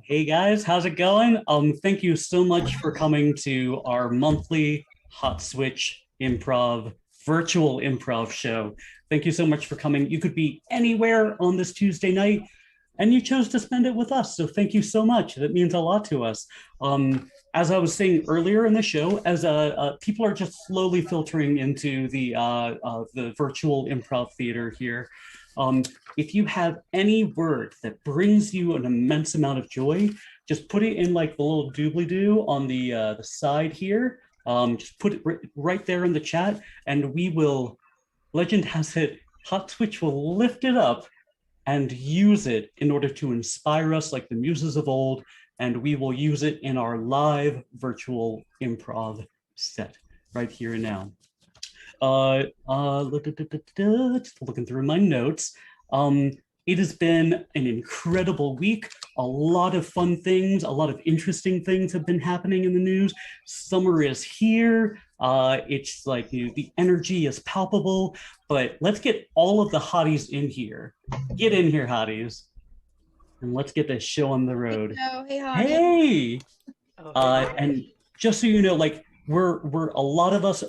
Hey guys, how's it going? Thank you so much for coming to our monthly Hot Switch Improv virtual improv show. Thank you so much for coming. You could be anywhere on this Tuesday night, and you chose to spend it with us. So thank you so much. That means a lot to us. As I was saying earlier in the show, as people are just slowly filtering into the virtual improv theater here. Um, if you have any word that brings you an immense amount of joy, just put it in like the little doobly doo on the side here. Just put it right there in the chat, and we will. Legend has it. Hot Switch will lift it up and use it in order to inspire us like the muses of old, and we will use it in our live virtual improv set right here and now. Just looking through my notes. It has been an incredible week. A lot of fun things, a lot of interesting things have been happening in the news. Summer is here. It's like the energy is palpable, but let's get all of the hotties in here. Get in here, hotties. And let's get this show on the road. Hey, hottie. Hey! And just so you know, like we're a lot of us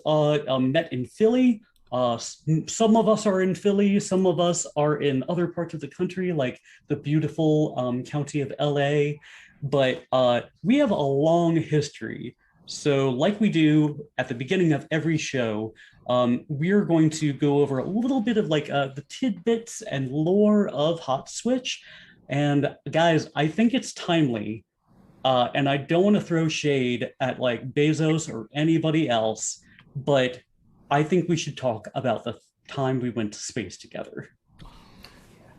met in Philly. Some of us are in Philly, some of us are in other parts of the country, like the beautiful county of LA. But we have a long history. So, like we do at the beginning of every show, we're going to go over a little bit of like the tidbits and lore of Hot Switch. And guys, I think it's timely. And I don't want to throw shade at like Bezos or anybody else, but I think we should talk about the time we went to space together.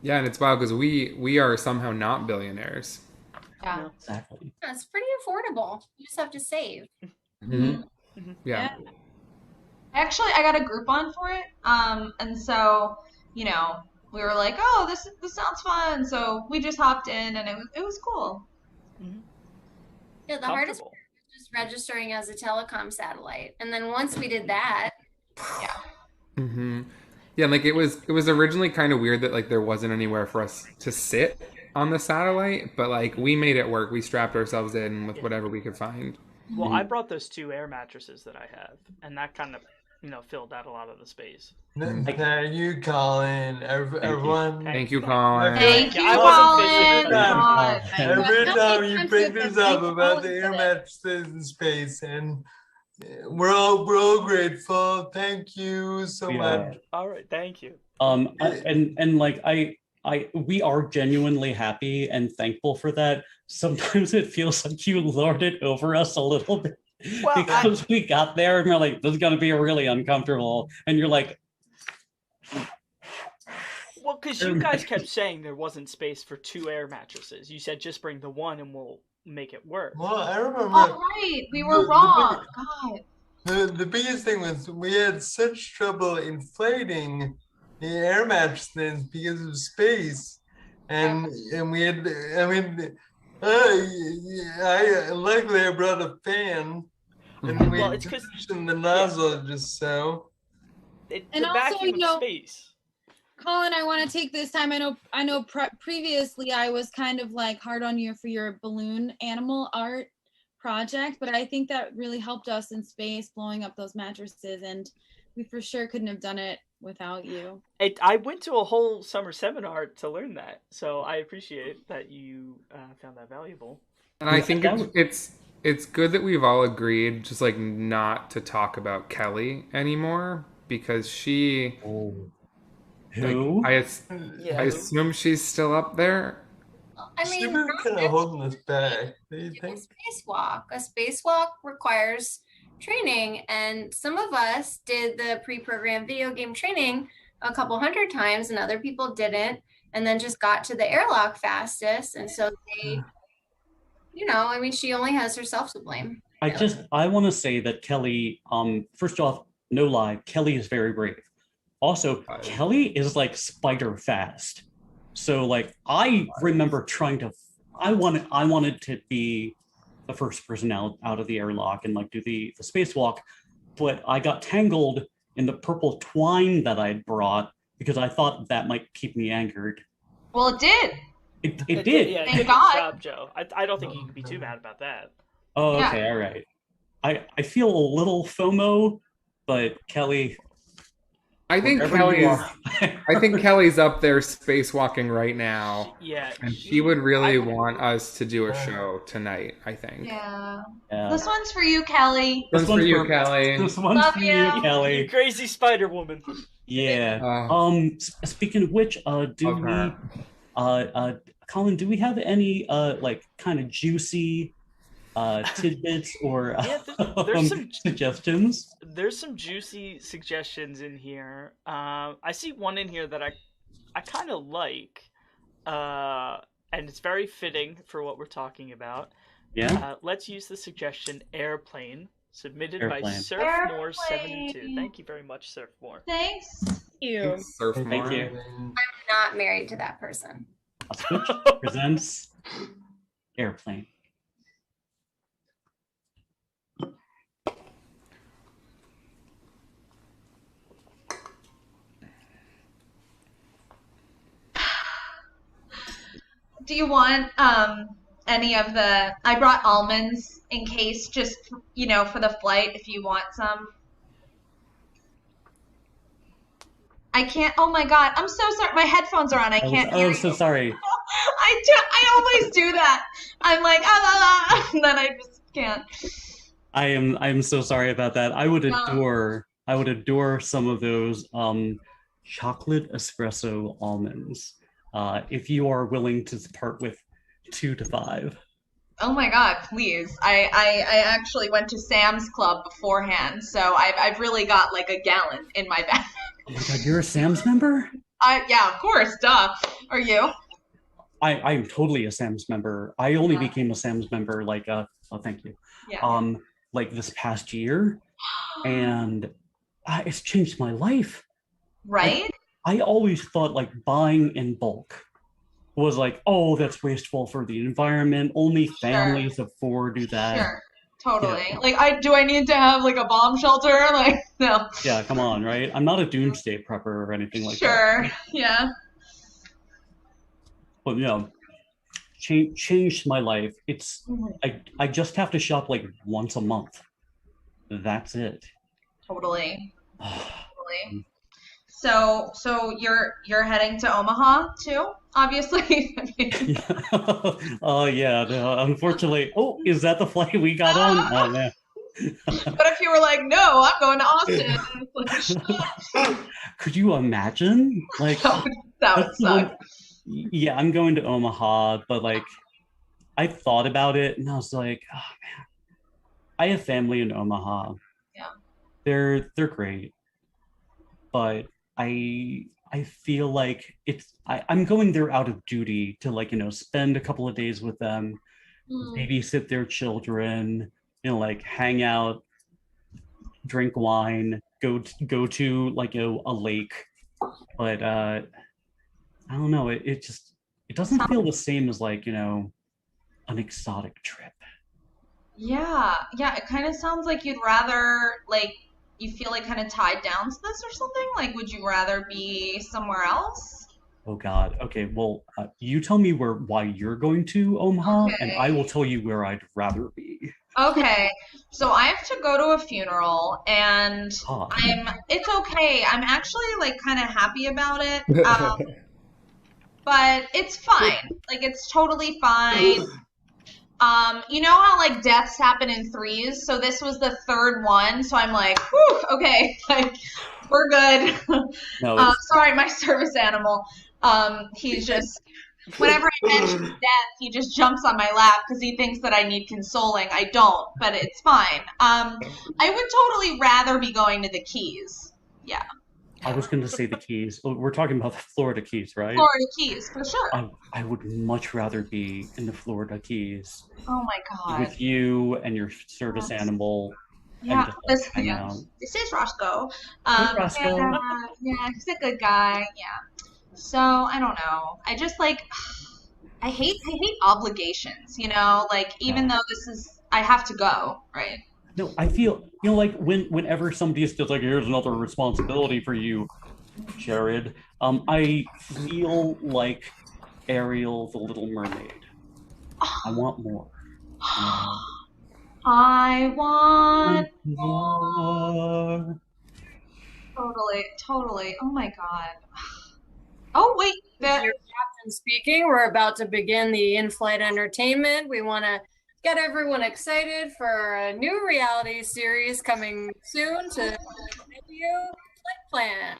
Yeah, and it's wild because we are somehow not billionaires. Yeah, exactly. Yeah, it's pretty affordable. You just have to save. Mm-hmm. Yeah. Actually, I got a Groupon for it. And so, we were like, oh, this sounds fun. So we just hopped in, and it was cool. Mm-hmm. Yeah, the hardest part was just registering as a telecom satellite, and then once we did that, yeah. Mm-hmm. Yeah, like it was originally kind of weird that like there wasn't anywhere for us to sit on the satellite, but like we made it work. We strapped ourselves in with whatever we could find. Well, I brought those 2 air mattresses that I have, and that kind of, filled out a lot of the space. Thank you, Colin. Everyone. Thank you, Colin. Thank you, Colin. Every time you bring this up about the air mattresses in space, and we're all grateful. Thank you so much. All right, thank you. We are genuinely happy and thankful for that. Sometimes it feels like you lord it over us a little bit, because we got there and we're like, this is going to be really uncomfortable. And you're like, well, because you guys kept saying there wasn't space for 2 air mattresses. You said just bring the one and we'll make it work. Well, I remember. Oh, right. We were wrong. God. The biggest thing was we had such trouble inflating the air mattresses because of space, and we had. Luckily I brought a fan, and we it's because the nozzle just so. The vacuum of space. Colin, I want to take this time. I know. Previously, I was kind of like hard on you for your balloon animal art project, but I think that really helped us in space, blowing up those mattresses, and we for sure couldn't have done it without you. I went to a whole summer seminar to learn that, so I appreciate that you found that valuable. And I think it's good that we've all agreed just like not to talk about Kelly anymore, because she. Who? I assume she's still up there. I mean, she's been kind of holding us back. Do you think? A spacewalk requires training, and some of us did the pre-programmed video game training a couple hundred times, and other people didn't, and then just got to the airlock fastest. And so they, she only has herself to blame. I want to say that Kelly, first off, no lie, Kelly is very brave. Also, Kelly is like spider fast. So like I remember I wanted to be the first person out of the airlock and like do the spacewalk, but I got tangled in the purple twine that I'd brought because I thought that might keep me anchored. Well, it did. It did. Yeah, Thank good God. job, Joe. I don't think you can be too mad about that. Oh, Yeah. okay, all right. I feel a little FOMO, but Kelly, I think wherever you are. I think Kelly's up there spacewalking right now, Yeah, and she would really want us to do a show tonight. I think. Yeah. Yeah. This one's for you, Kelly. This one's for you, Kelly. This one's Love for you. you, Kelly. You crazy Spider Woman. Yeah. Speaking of which, do Love we, her. Colin, do we have any like kind of juicy tidbits or Yeah, there's some suggestions? There's some juicy suggestions in here. I see one in here that I kind of like, and it's very fitting for what we're talking about. Yeah. Let's use the suggestion airplane, submitted by Airplane. Surfmore72. Thank you very much, Surfmore. Thanks. You. Surf Thank more. you. I'm not married to that person. Switch presents airplane. Do you want any of the? I brought almonds in case, just for the flight. If you want some. I can't. Oh my God! I'm so sorry. My headphones are on. I can't hear I'm so you. sorry. I always do that. I'm like and then I just can't. I'm so sorry about that. I would adore some of those chocolate espresso almonds. If you are willing to part with 2 to 5. Oh my God, please. I actually went to Sam's Club beforehand, so I've really got like a gallon in my bag. Oh my God, you're a Sam's member? Yeah, of course, duh. Are you? I'm totally a Sam's member. I only became a Sam's member like oh, thank you. Yeah. Like this past year, and it's changed my life. Right? I always thought like buying in bulk was like, oh, that's wasteful for the environment. Only families of 4 do that. Sure. Totally. Yeah. Like, do I need to have like a bomb shelter? Like, no. Yeah, come on, right? I'm not a doomsday prepper or anything like that. Sure. Yeah. But changed my life. It's I just have to shop like once a month. That's it. Totally. Totally. So you're heading to Omaha too, obviously. Yeah. No, unfortunately. Oh, is that the flight we got on? Oh man. But if you were like, no, I'm going to Austin. Could you imagine? Like that would suck. Yeah, I'm going to Omaha, but like I thought about it and I was like, oh man, I have family in Omaha. Yeah. They're great. But I feel like I'm going there out of duty to like, spend a couple of days with them, babysit their children, like hang out, drink wine, go to like a lake. But I don't know, it doesn't feel the same as like, an exotic trip. Yeah. It kind of sounds like you'd rather like you feel like kind of tied down to this or something? Like, would you rather be somewhere else? Oh God. Okay. Well, you tell me why you're going to Omaha, Okay. and I will tell you where I'd rather be. Okay. So I have to go to a funeral, and it's okay. I'm actually like kind of happy about it. But it's fine. Like, it's totally fine. You know how like deaths happen in 3s? So this was the 3rd one. So I'm like, whew, okay, like we're good. No, sorry, my service animal. He's just whenever I mention death, he just jumps on my lap because he thinks that I need consoling. I don't, but it's fine. I would totally rather be going to the Keys. Yeah. I was going to say the Keys. Oh, we're talking about the Florida Keys, right? Florida Keys, for sure. I would much rather be in the Florida Keys Oh my God. with you and your service animal. Yeah, and just, like, hang out. this is Roscoe. Hey, Roscoe. Yeah, he's a good guy. Yeah. So I don't know. I just like I hate obligations. Like even though I have to go, right? No, I feel like whenever somebody is just like, here's another responsibility for you, Jared. I feel like Ariel, the Little Mermaid. I want more. I want more. Totally. Oh my god. Oh wait, Your captain speaking. We're about to begin the in-flight entertainment. We want to get everyone excited for a new reality series coming soon to video Flight Plan.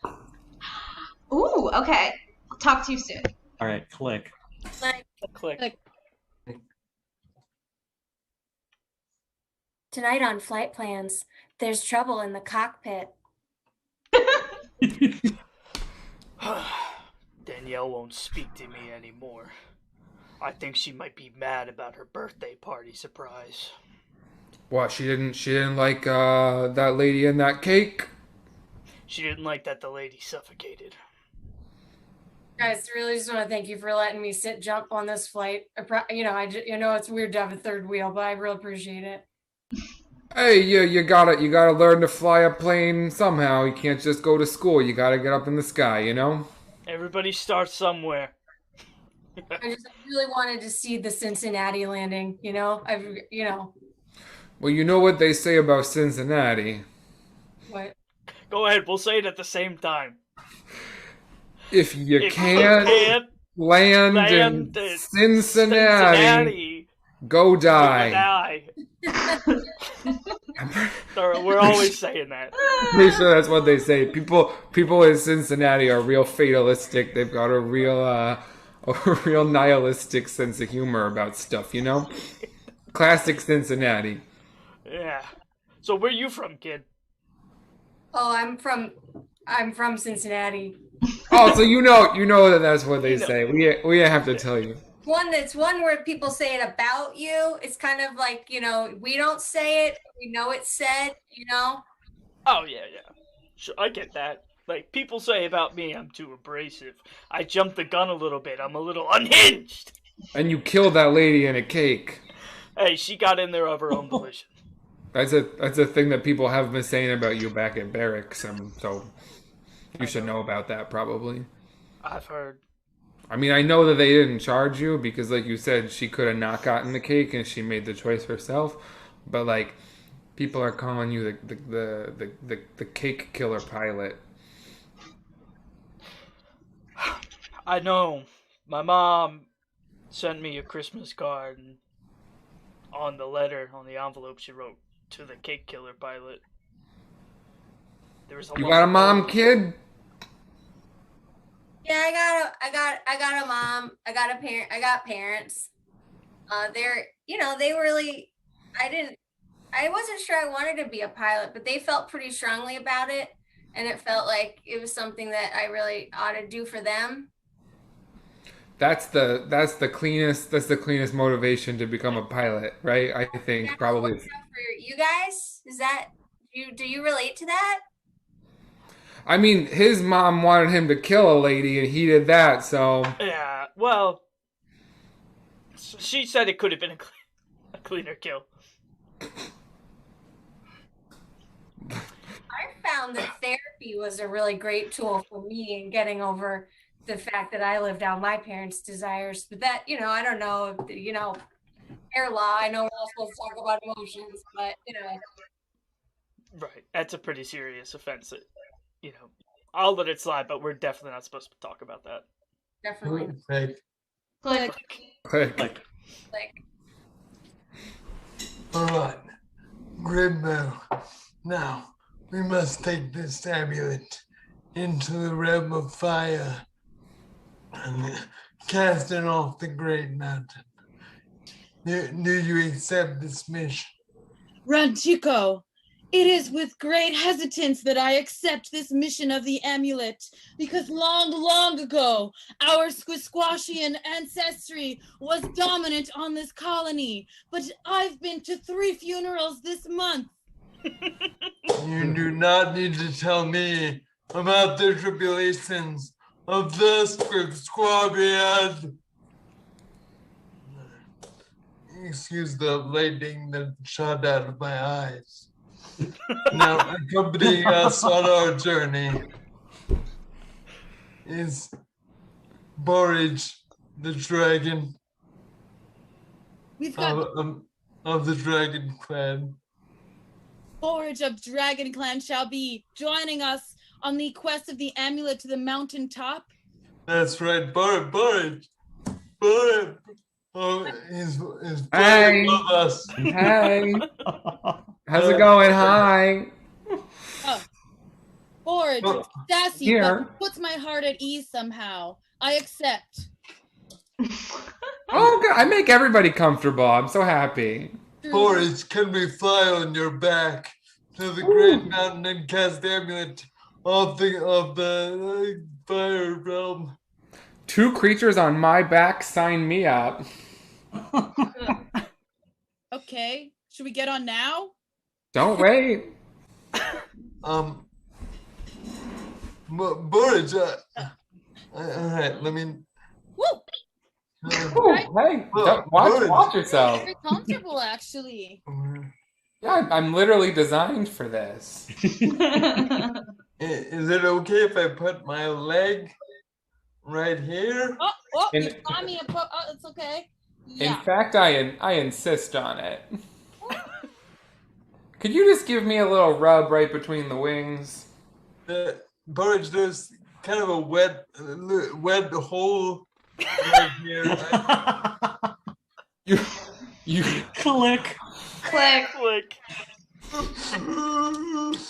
Ooh, okay. I'll talk to you soon. All right, click. Click. Tonight on Flight Plans, there's trouble in the cockpit. Danielle won't speak to me anymore. I think she might be mad about her birthday party surprise. What? She didn't like that lady and that cake? She didn't like that the lady suffocated. Guys, really just want to thank you for letting me jump on this flight. You know, it's weird to have a third wheel, but I really appreciate it. Hey, you gotta learn to fly a plane somehow. You can't just go to school. You gotta get up in the sky, you know? Everybody starts somewhere. I really wanted to see the Cincinnati landing, you know? Well, you know what they say about Cincinnati. What? Go ahead, we'll say it at the same time. If you can't land in Cincinnati, go die. We're always saying that. I'm pretty sure that's what they say. People in Cincinnati are real fatalistic. They've got a real nihilistic sense of humor about stuff, you know? Classic Cincinnati. Yeah. So where you from, kid? Oh, I'm from Cincinnati. Oh, so you know that's what they say. We have to tell you. It's one where people say it about you. It's kind of like, you know, we don't say it, we know it's said, you know? Oh, yeah. Sure, I get that. Like, people say about me, I'm too abrasive. I jumped the gun a little bit. I'm a little unhinged. And you killed that lady in a cake. Hey, she got in there of her own volition. That's a thing that people have been saying about you back at barracks, so you should know about that probably. I've heard. I mean, I know that they didn't charge you because, like you said, she could have not gotten the cake and she made the choice herself. But like, people are calling you the cake killer pilot. I know. My mom sent me a Christmas card, and on the letter, on the envelope, she wrote, "To the cake killer pilot." You got a mom, kid? Yeah, I got a mom. I got a parent. I got parents. They really. I wasn't sure I wanted to be a pilot, but they felt pretty strongly about it, and it felt like it was something that I really ought to do for them. That's the cleanest motivation to become a pilot, right? I think probably. For you guys, do you relate to that? I mean, his mom wanted him to kill a lady, and he did that. So yeah, well, she said it could have been a cleaner kill. I found that therapy was a really great tool for me in getting over the fact that I lived out my parents' desires. But that, I don't know, air law. I know we're not supposed to talk about emotions, but Right, that's a pretty serious offense. I'll let it slide, but we're definitely not supposed to talk about that. Definitely. Click. All right, Grimbo. Now we must take this amulet into the realm of fire and cast it off the great mountain. Do you accept this mission? Ranchiko, it is with great hesitance that I accept this mission of the amulet, because long, long ago, our Squisquashian ancestry was dominant on this colony, but I've been to 3 funerals this month. You do not need to tell me about the tribulations of the Squisquabian. Excuse the lightning that shot out of my eyes. Now, accompanying us on our journey is Borage the dragon We've got of the Dragon Clan. Forge of Dragon Clan shall be joining us on the quest of the amulet to the mountain top. That's right, Borage. Oh, he's Hey. above us. Hey, how's it going? Hi. Forge, Oh, sassy, here. but puts my heart at ease somehow. I accept. Oh, God. I make everybody comfortable. I'm so happy. Borage, can we fly on your back to the great mountain and cast the amulet of the fire realm? 2 creatures on my back, sign me up. Okay, should we get on now? Don't wait. Borage, all right, let me. Woo! Ooh, hey, watch yourself. Very comfortable, actually. Yeah, I'm literally designed for this. Is it okay if I put my leg right here? Oh, In- you got me it's okay. In Yeah. fact, I insist on it. Could you just give me a little rub right between the wings? Borage, there's kind of a wet hole right here. You Click. Click.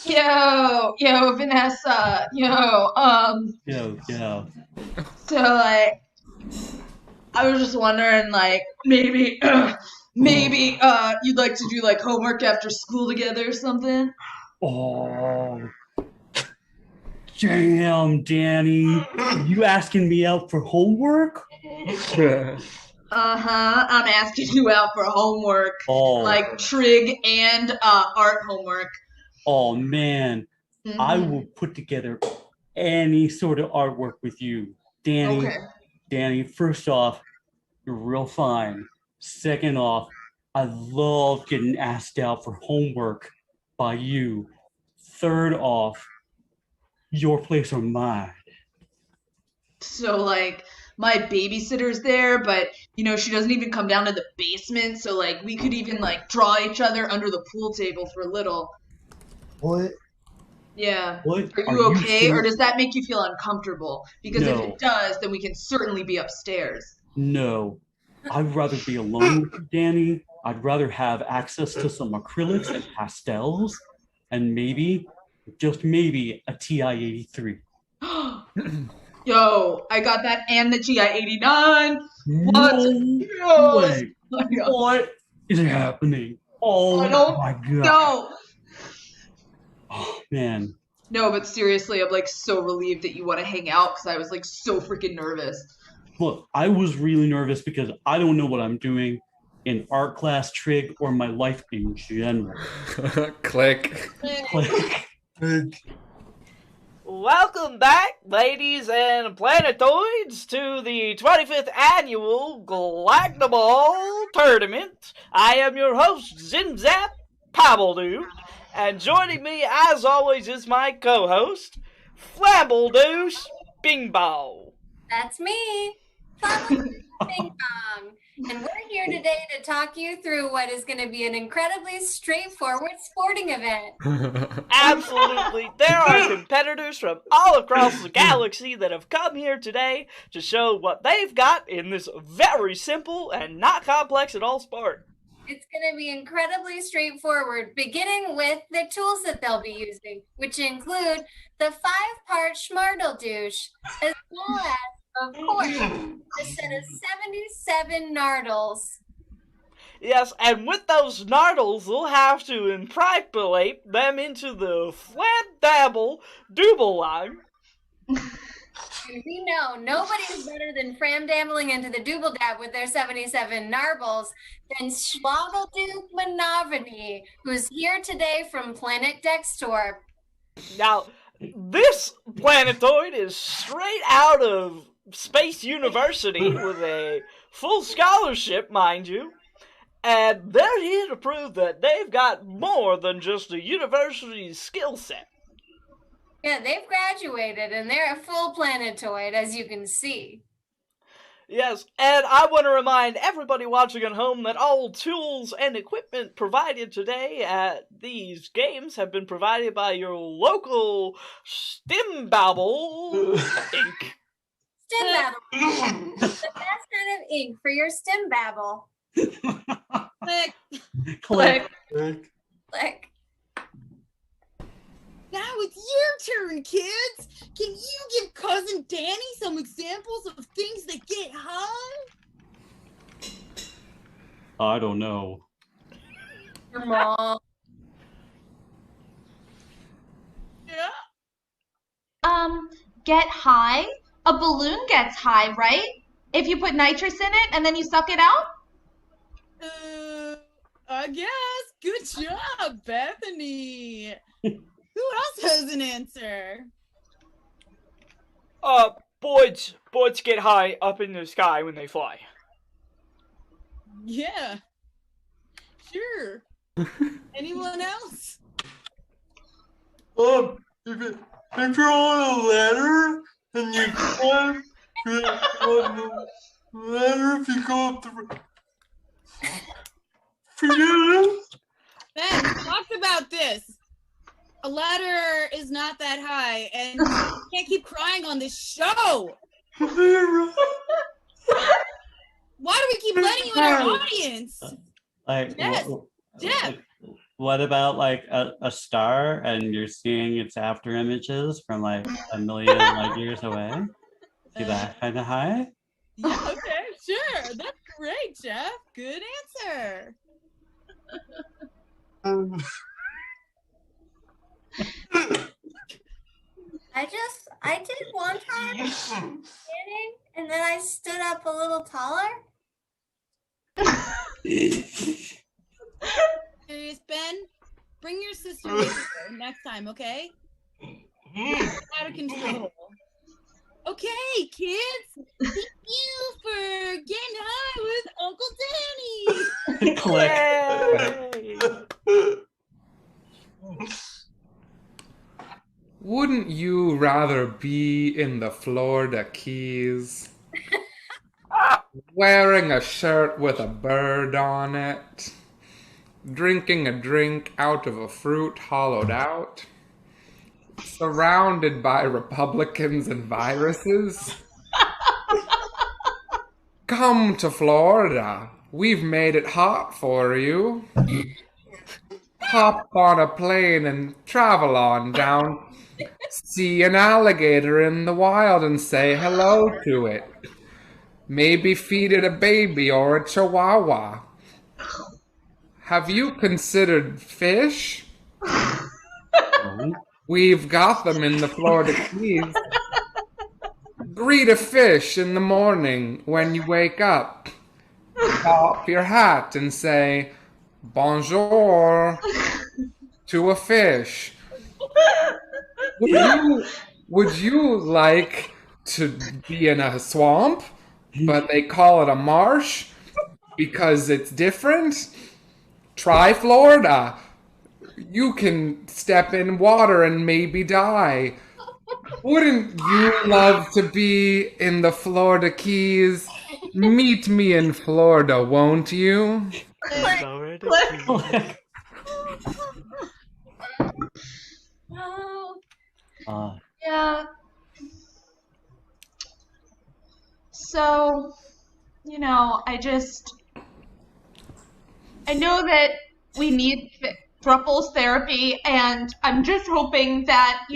Yo, Vanessa. Yo. So like, I was just wondering, like, maybe you'd like to do like homework after school together or something. Oh. Damn, Danny. You asking me out for homework? I'm asking you out for homework, Oh. like trig and art homework. Oh, man. I Mhm. will put together any sort of artwork with you. Danny, Okay. Danny, first off, you're real fine. Second off, I love getting asked out for homework by you. Third off, your place or mine. So like my babysitter's there, but she doesn't even come down to the basement, so like we could even like draw each other under the pool table for a little. What? Yeah. What? Are you okay, or does that make you feel uncomfortable? Because if No. it does, then we can certainly be upstairs. No. I'd rather be alone with you, Danny. I'd rather have access to some acrylics and pastels, and maybe, just maybe, a TI-83. Yo, I got that and the TI-89. No way. Oh my God. What is happening? Oh I don't my God. No. Oh, man. No, but seriously, I'm like so relieved that you want to hang out because I was like so freaking nervous. Look, I was really nervous because I don't know what I'm doing in art class, trig, or my life in general. Click. Like, Welcome back, ladies and planetoids, to the 25th annual Galactaball Tournament. I am your host, Zimzap Pabbledude, and joining me, as always, is my co-host, Flambledouche Bing Bong. That's me, Ping Pong. And we're here today to talk you through what is going to be an incredibly straightforward sporting event. Absolutely. There are competitors from all across the galaxy that have come here today to show what they've got in this very simple and not complex at all sport. It's going to be incredibly straightforward, beginning with the tools that they'll be using, which include the 5-part Schmardeldouche, as well as, of course, a set of 77 Nardles. Yes, and with those Nardles, we'll have to impropulate them into the Flamdabble Double line. And we know nobody is better than Framdambling into the Double Dab with their 77 Narbles than Schwagelduke Manavani, who's here today from Planet Dextor. Now, this planetoid is straight out of Space University with a full scholarship, mind you. And they're here to prove that they've got more than just a university's skill set. Yeah, they've graduated and they're a full planetoid, as you can see. Yes, and I want to remind everybody watching at home that all tools and equipment provided today at these games have been provided by your local Stimbabble Inc. Stim babble. The best kind of ink for your stim babble. Click. Click. Like, Now it's your turn, kids. Can you give Cousin Danny some examples of things that get high? I don't know. your mom. Yeah. Get high? A balloon gets high, right? If you put nitrous in it and then you suck it out? I guess. Good job, Bethany. Who else has an answer? Boards get high up in the sky when they fly. Yeah. Sure. Anyone else? If you're on a ladder and you climb on the ladder, if you go up the forget it. Ben, we talked about this. A ladder is not that high, and you can't keep crying on this show. Why do we keep letting you in our audience? Like, Yes, Jeff. what about like a star and you're seeing its after images from like a million light years away? See that kind of high? Yeah, okay, sure. That's great, Jeff. Good answer. I did one time standing, and then I stood up a little taller. Serious, Ben? Bring your sister with you next time, okay? It's out of control. Okay, kids. Thank you for getting high with Uncle Danny. Click. Wouldn't you rather be in the Florida Keys? Wearing a shirt with a bird on it? Drinking a drink out of a fruit hollowed out? Surrounded by Republicans and viruses? Come to Florida. We've made it hot for you. Hop on a plane and travel on down. See an alligator in the wild and say hello to it. Maybe feed it a baby or a chihuahua. Have you considered fish? We've got them in the Florida Keys. Greet a fish in the morning when you wake up. Pop your hat and say, bonjour, to a fish. Would you like to be in a swamp, but they call it a marsh because it's different? Try Florida. You can step in water and maybe die. Wouldn't you love to be in the Florida Keys? Meet me in Florida, won't you? Yeah. So, I know that we need throuples therapy, and I'm just hoping that,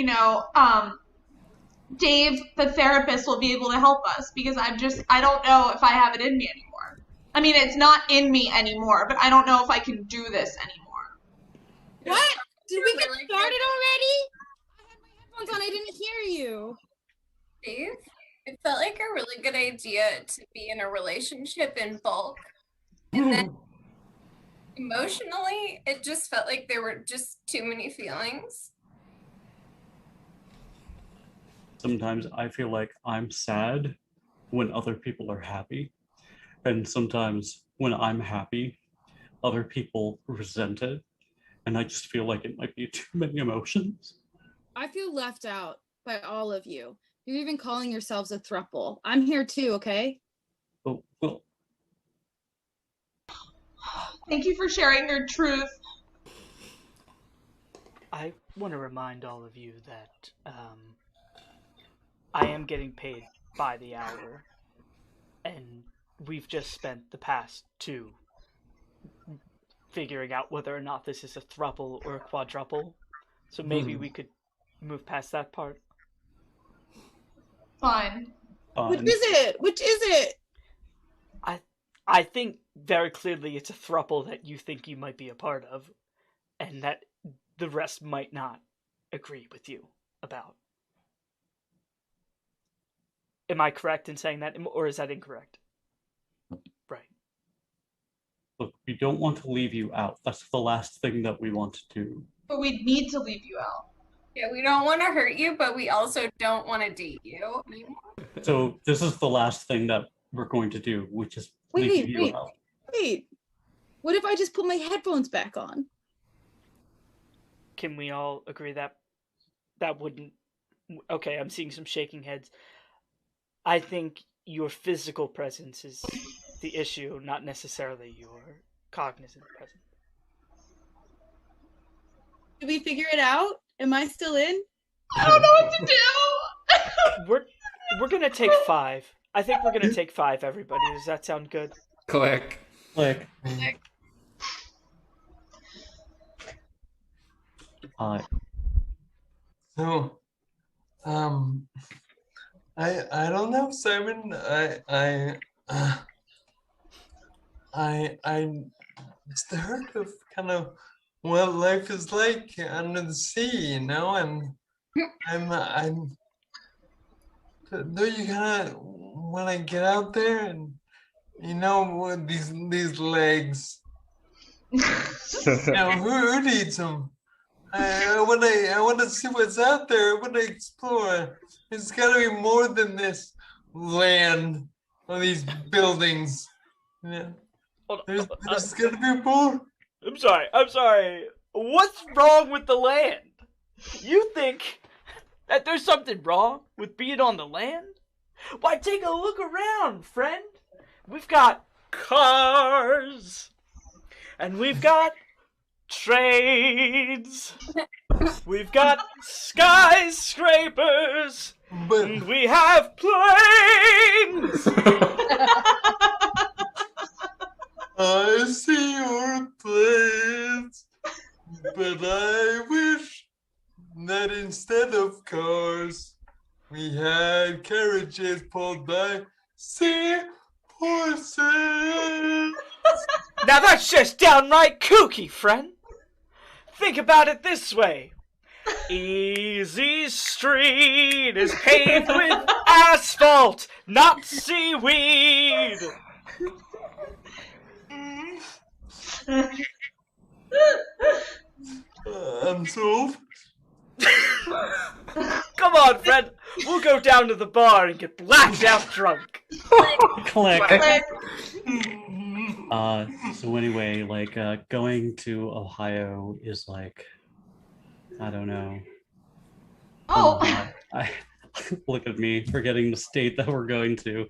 Dave, the therapist, will be able to help us, because I don't know if I have it in me anymore. I mean, it's not in me anymore, but I don't know if I can do this anymore. What? Did we get started already? I had my headphones on. I didn't hear you. Dave, it felt like a really good idea to be in a relationship in bulk. And then emotionally, it just felt like there were just too many feelings. Sometimes I feel like I'm sad when other people are happy. And sometimes when I'm happy, other people resent it. And I just feel like it might be too many emotions. I feel left out by all of you. You're even calling yourselves a throuple. I'm here too, okay? Oh, well, Thank you for sharing your truth. I want to remind all of you that I am getting paid by the hour, and we've just spent the past 2 figuring out whether or not this is a thruple or a quadruple. So maybe we could move past that part. Fine. Which is it? Which is it? I think very clearly it's a thruple that you think you might be a part of, and that the rest might not agree with you about. Am I correct in saying that, or is that incorrect? Right. look, we don't want to leave you out. That's the last thing that we want to do. But we need to leave you out. Yeah, we don't want to hurt you, but we also don't want to date you anymore. So this is the last thing that we're going to do, which is leave you out. Wait. What if I just put my headphones back on? Can we all agree that that wouldn't... Okay, I'm seeing some shaking heads. I think your physical presence is the issue, not necessarily your cognizant presence. Did we figure it out? Am I still in? I don't know what to do. We're gonna take 5. I think we're gonna take 5, everybody. Does that sound good? Click. Click. So, I don't know, Simon. I heard of kind of what life is like under the sea, you know, and I'm. Don't you kind of when I get out there and you know with these legs, you know, who needs them? I want to see what's out there. I want to explore. There's got to be more than this land or these buildings. Yeah. There's got to be more. I'm sorry. What's wrong with the land? You think that there's something wrong with being on the land? Why, take a look around, friend. We've got cars. And we've got trains. We've got skyscrapers. And we have planes. I see your plans, but I wish that instead of cars, we had carriages pulled by sea horses. Now that's just downright kooky, friend. Think about it this way. Easy Street is paved with asphalt, not seaweed. I'm sold. Come on, friend. We'll go down to the bar and get blacked out drunk. Click. Click. So anyway, like going to Ohio is like, I don't know. Oh. I look at me forgetting the state that we're going to.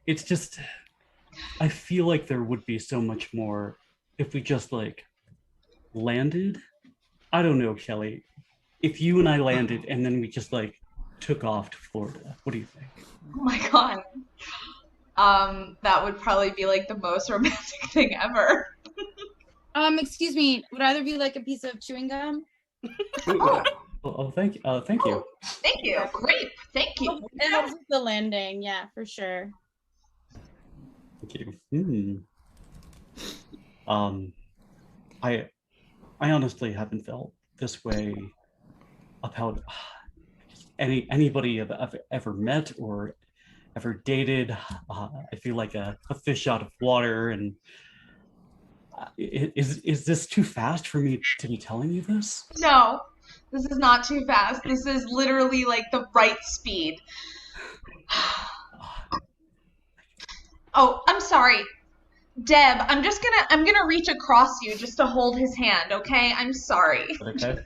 It's just, I feel like there would be so much more if we just like landed. I don't know, Kelly. If you and I landed and then we just like took off to Florida, what do you think? Oh my god. That would probably be like the most romantic thing ever. Excuse me, would either of you like a piece of chewing gum? Thank you. Thank you. Thank you. Great. Thank you. It helps with the landing, yeah, for sure. Thank you. I honestly haven't felt this way about anybody I've ever met or ever dated. I feel like a fish out of water, and is this too fast for me to be telling you this? No, this is not too fast. This is literally like the right speed. Oh, I'm sorry. Deb, I'm gonna reach across you just to hold his hand, okay? I'm sorry. Okay.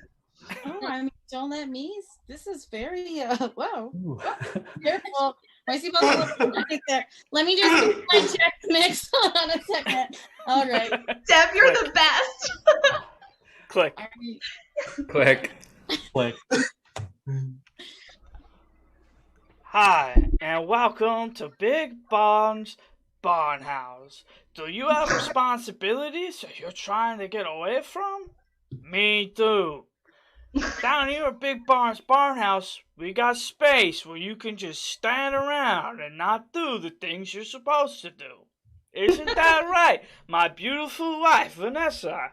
Oh, I mean, don't let me. This is very, wow. Ooh. Careful. Why is he supposed to look right there? Let me just check the mix. Hold on a second. All right. Deb, you're the best. Click. Click. Click. Hi, and welcome to Big Barn's Barnhouse. Do you have responsibilities that you're trying to get away from? Me too. Down here at Big Barn's Barnhouse, we got space where you can just stand around and not do the things you're supposed to do. Isn't that right, my beautiful wife, Vanessa?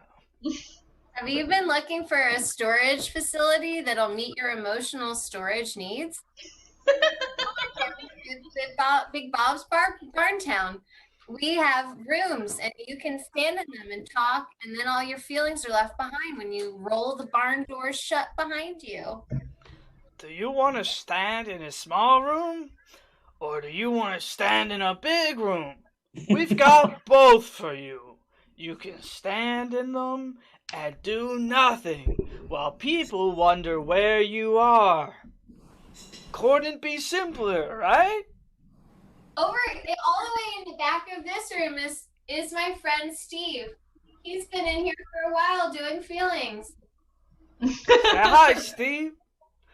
Have you been looking for a storage facility that'll meet your emotional storage needs? Big Bob's Barntown. We have rooms and you can stand in them and talk, and then all your feelings are left behind when you roll the barn doors shut behind you. Do you want to stand in a small room, or do you want to stand in a big room? We've got both for you. You can stand in them and do nothing while people wonder where you are. Couldn't be simpler, right? Over all the way in the back of this room is my friend Steve. He's been in here for a while doing feelings. Hi, Steve.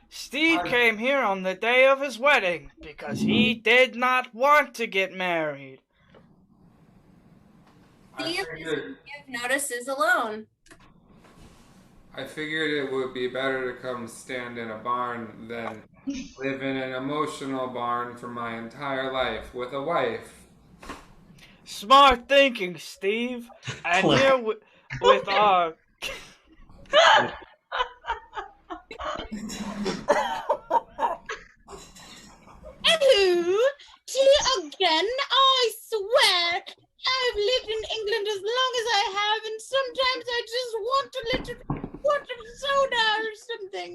Steve came here on the day of his wedding because he did not want to get married. Steve doesn't give notices alone. I figured it would be better to come stand in a barn than live in an emotional barn for my entire life with a wife. Smart thinking, Steve. And here with our... Hello, tea again. I swear, I've lived in England as long as I have, and sometimes I just want a little water soda or something.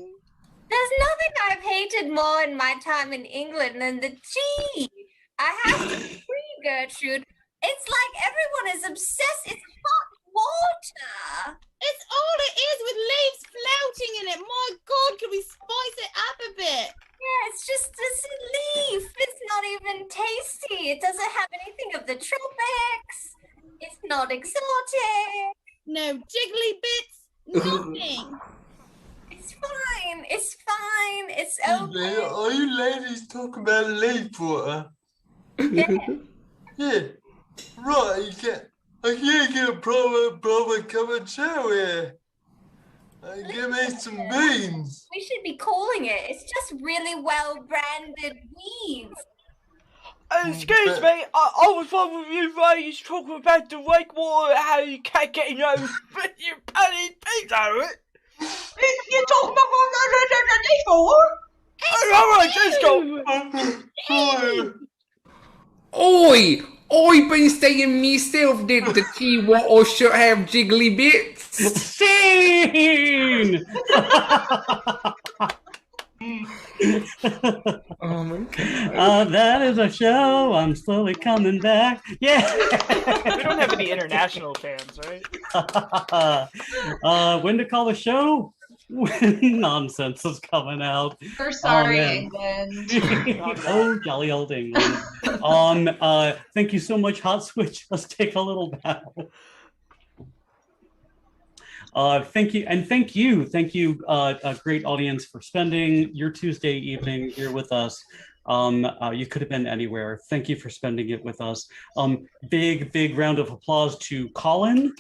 There's nothing I've hated more in my time in England than the tea. I have to agree, Gertrude. It's like everyone is obsessed. It's hot water. It's all it is with leaves floating in it. My God, can we spice it up a bit? Yeah, it's just this leaf. It's not even tasty. It doesn't have anything of the tropics. It's not exotic. No jiggly bits, nothing. It's fine. It's fine. It's okay. Are you ladies talking about leaf water? Yeah. Yeah. Right, I can't get a proper cup of chow here. Give me some beans. We should be calling it. It's just really well branded weeds. Excuse me, I was one with you ladies talking about the lake water, how you can't get in over with your penny pigs out of it. You're talking about leaf water? Alright, let's go. Oi! I been saying myself that the tea water should have jiggly bits. Scene! Oh my God. That is a show. I'm slowly coming back. Yeah. We don't have any international fans, right? When to call the show? When nonsense is coming out. We're sorry, man. England. Oh, jolly old England. Thank you so much, Hot Switch. Let's take a little bow. Thank you, a great audience, for spending your Tuesday evening here with us. You could have been anywhere. Thank you for spending it with us. Big round of applause to Colin,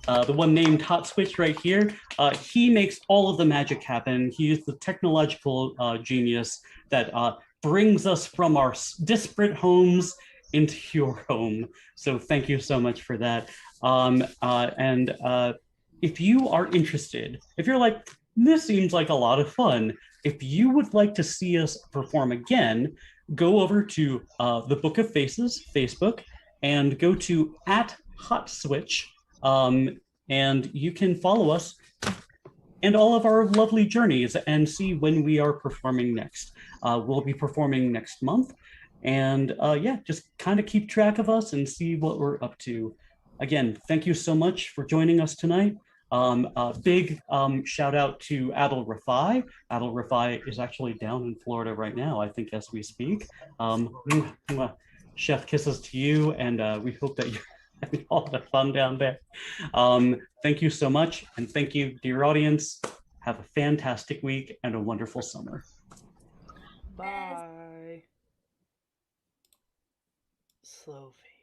the one named Hot Switch right here. He makes all of the magic happen. He is the technological genius that brings us from our disparate homes into your home. So thank you so much for that. If you are interested, if you're like, this seems like a lot of fun, if you would like to see us perform again, go over to the Book of Faces Facebook and go to @HotSwitch, and you can follow us and all of our lovely journeys and see when we are performing next. We'll be performing next month, and just kind of keep track of us and see what we're up to. Again, thank you so much for joining us tonight. Big shout out to Adil Rafai. Adil Rafai is actually down in Florida right now, I think, as we speak. Chef kisses to you, and we hope that you're having all the fun down there. Thank you so much, and thank you, dear audience. Have a fantastic week and a wonderful summer. Bye. Slow fade.